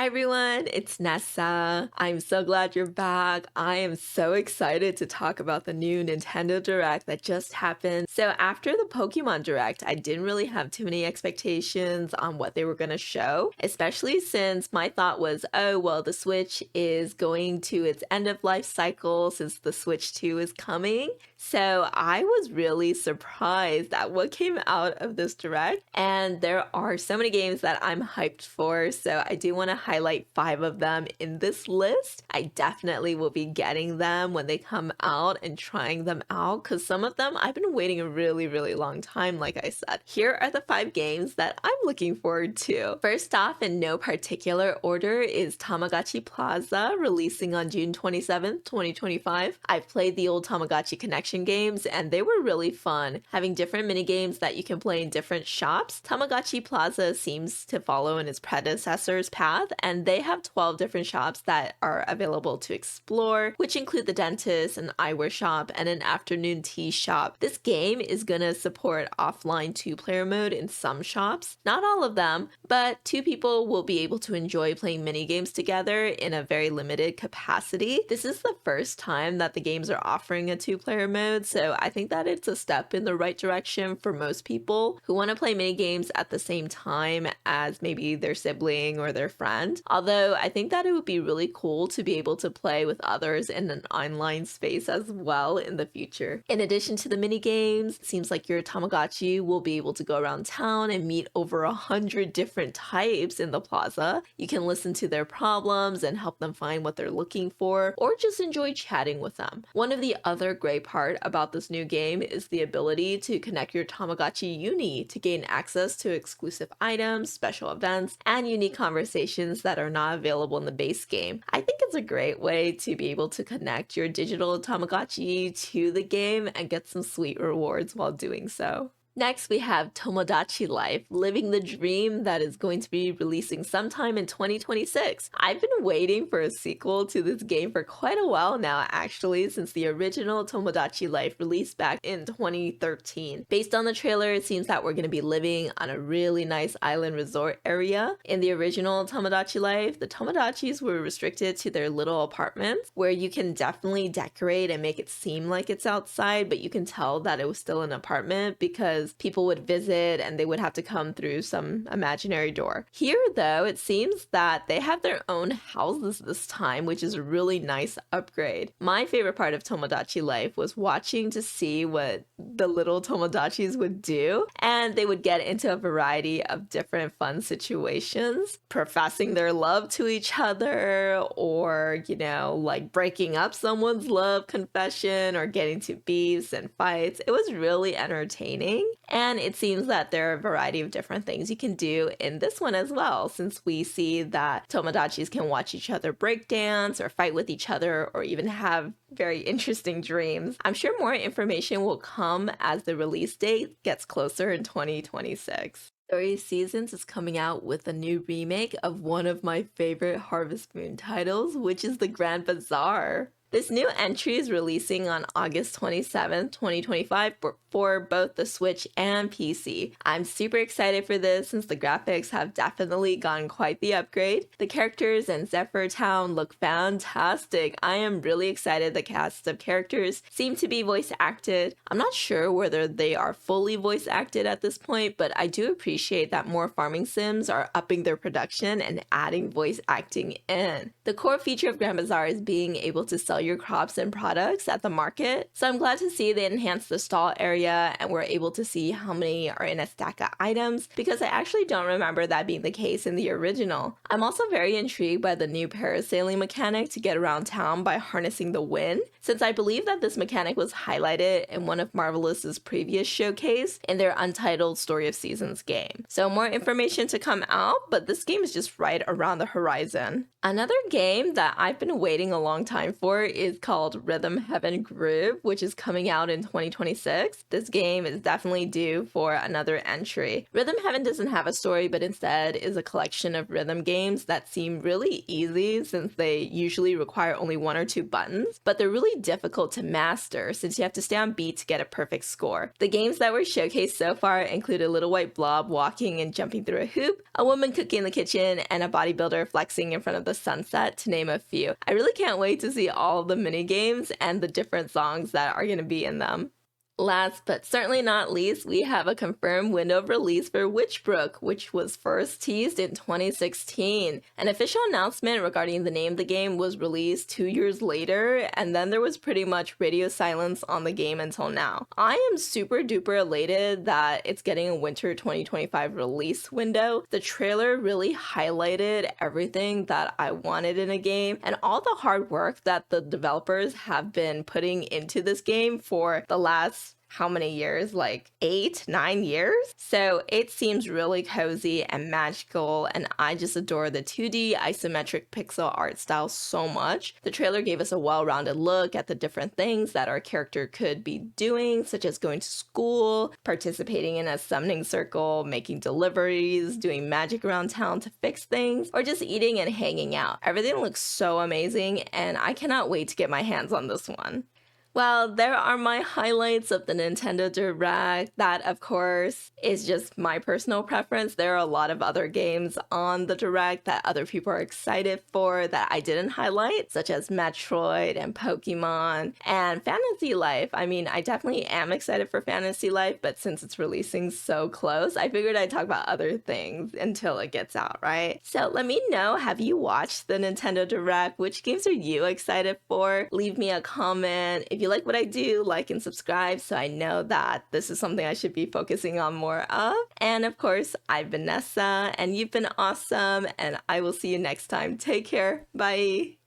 Hi everyone, it's Nessa. I'm so glad you're back. I am so excited to talk about the new Nintendo Direct that just happened. So after the Pokemon Direct, I didn't really have too many expectations on what they were going to show, especially since my thought was, oh, well, the Switch is going to its end of life cycle since the Switch 2 is coming. So I was really surprised at what came out of this Direct, and there are so many games that I'm hyped for, so I do want to highlight 5 of them in this list. I definitely will be getting them when they come out and trying them out, because some of them I've been waiting a really long time, like I said. Here are the 5 games that I'm looking forward to. First off, in no particular order, is Tamagotchi Plaza, releasing on June 27th, 2025. I've played the old Tamagotchi Connection games and they were really fun, having different mini games that you can play in different shops. Tamagotchi Plaza seems to follow in its predecessor's path, and they have 12 different shops that are available to explore, which include the dentist, an eyewear shop, and an afternoon tea shop. This game is gonna support offline 2-player mode in some shops, not all of them, but 2 people will be able to enjoy playing mini games together in a very limited capacity. This is the first time that the games are offering a 2-player mode, so I think that it's a step in the right direction for most people who want to play mini games at the same time as maybe their sibling or their friend. Although I think that it would be really cool to be able to play with others in an online space as well in the future. In addition to the mini games, it seems like your Tamagotchi will be able to go around town and meet over 100 different types in the plaza. You can listen to their problems and help them find what they're looking for, or just enjoy chatting with them. One of the other great parts about this new game is the ability to connect your Tamagotchi Uni to gain access to exclusive items, special events, and unique conversations that are not available in the base game. I think it's a great way to be able to connect your digital Tamagotchi to the game and get some sweet rewards while doing so. Next, we have Tomodachi Life, living the dream, that is going to be releasing sometime in 2026. I've been waiting for a sequel to this game for quite a while now, actually, since the original Tomodachi Life released back in 2013. Based on the trailer, it seems that we're going to be living on a really nice island resort area. In the original Tomodachi Life, the Tomodachis were restricted to their little apartments, where you can definitely decorate and make it seem like it's outside, but you can tell that it was still an apartment because people would visit and they would have to come through some imaginary door. Here, though, it seems that they have their own houses this time, which is a really nice upgrade. My favorite part of Tomodachi Life was watching to see what the little Tomodachis would do, and they would get into a variety of different fun situations, professing their love to each other, or, like breaking up someone's love confession, or getting to beefs and fights. It was really entertaining. And it seems that there are a variety of different things you can do in this one as well, since we see that Tomodachis can watch each other break dance or fight with each other or even have very interesting dreams. I'm sure more information will come as the release date gets closer in 2026. Story Seasons is coming out with a new remake of one of my favorite Harvest Moon titles, which is the Grand Bazaar. This new entry is releasing on August 27th, 2025 for both the Switch and PC. I'm super excited for this since the graphics have definitely gotten quite the upgrade. The characters in Zephyr Town look fantastic. I am really excited the cast of characters seem to be voice acted. I'm not sure whether they are fully voice acted at this point, but I do appreciate that more farming sims are upping their production and adding voice acting in. The core feature of Grand Bazaar is being able to sell your crops and products at the market. So I'm glad to see they enhanced the stall area and we're able to see how many are in a stack of items, because I actually don't remember that being the case in the original. I'm also very intrigued by the new parasailing mechanic to get around town by harnessing the wind, since I believe that this mechanic was highlighted in one of Marvelous's previous showcase in their untitled Story of Seasons game. So more information to come out, but this game is just right around the horizon. Another game that I've been waiting a long time for is called Rhythm Heaven Groove, which is coming out in 2026. This game is definitely due for another entry. Rhythm Heaven doesn't have a story, but instead is a collection of rhythm games that seem really easy since they usually require only one or two buttons, but they're really difficult to master since you have to stay on beat to get a perfect score. The games that were showcased so far include a little white blob walking and jumping through a hoop, a woman cooking in the kitchen, and a bodybuilder flexing in front of the sunset, to name a few. I really can't wait to see all of the mini games and the different songs that are going to be in them. Last but certainly not least, we have a confirmed window of release for Witchbrook, which was first teased in 2016. An official announcement regarding the name of the game was released 2 years later, and then there was pretty much radio silence on the game until now. I am super duper elated that it's getting a winter 2025 release window. The trailer really highlighted everything that I wanted in a game and all the hard work that the developers have been putting into this game for the last how many years? Like 8, 9 years? So it seems really cozy and magical, and I just adore the 2D isometric pixel art style so much. The trailer gave us a well-rounded look at the different things that our character could be doing, such as going to school, participating in a summoning circle, making deliveries, doing magic around town to fix things, or just eating and hanging out. Everything looks so amazing, and I cannot wait to get my hands on this one. Well, there are my highlights of the Nintendo Direct. That, of course, is just my personal preference. There are a lot of other games on the Direct that other people are excited for that I didn't highlight, such as Metroid and Pokemon and Fantasy Life. I mean, I definitely am excited for Fantasy Life, but since it's releasing so close, I figured I'd talk about other things until it gets out, right? So let me know, have you watched the Nintendo Direct? Which games are you excited for? Leave me a comment. If you like what I do, like and subscribe so I know that this is something I should be focusing on more of. And of course, I'm Vanessa, and you've been awesome, and I will see you next time. Take care. Bye.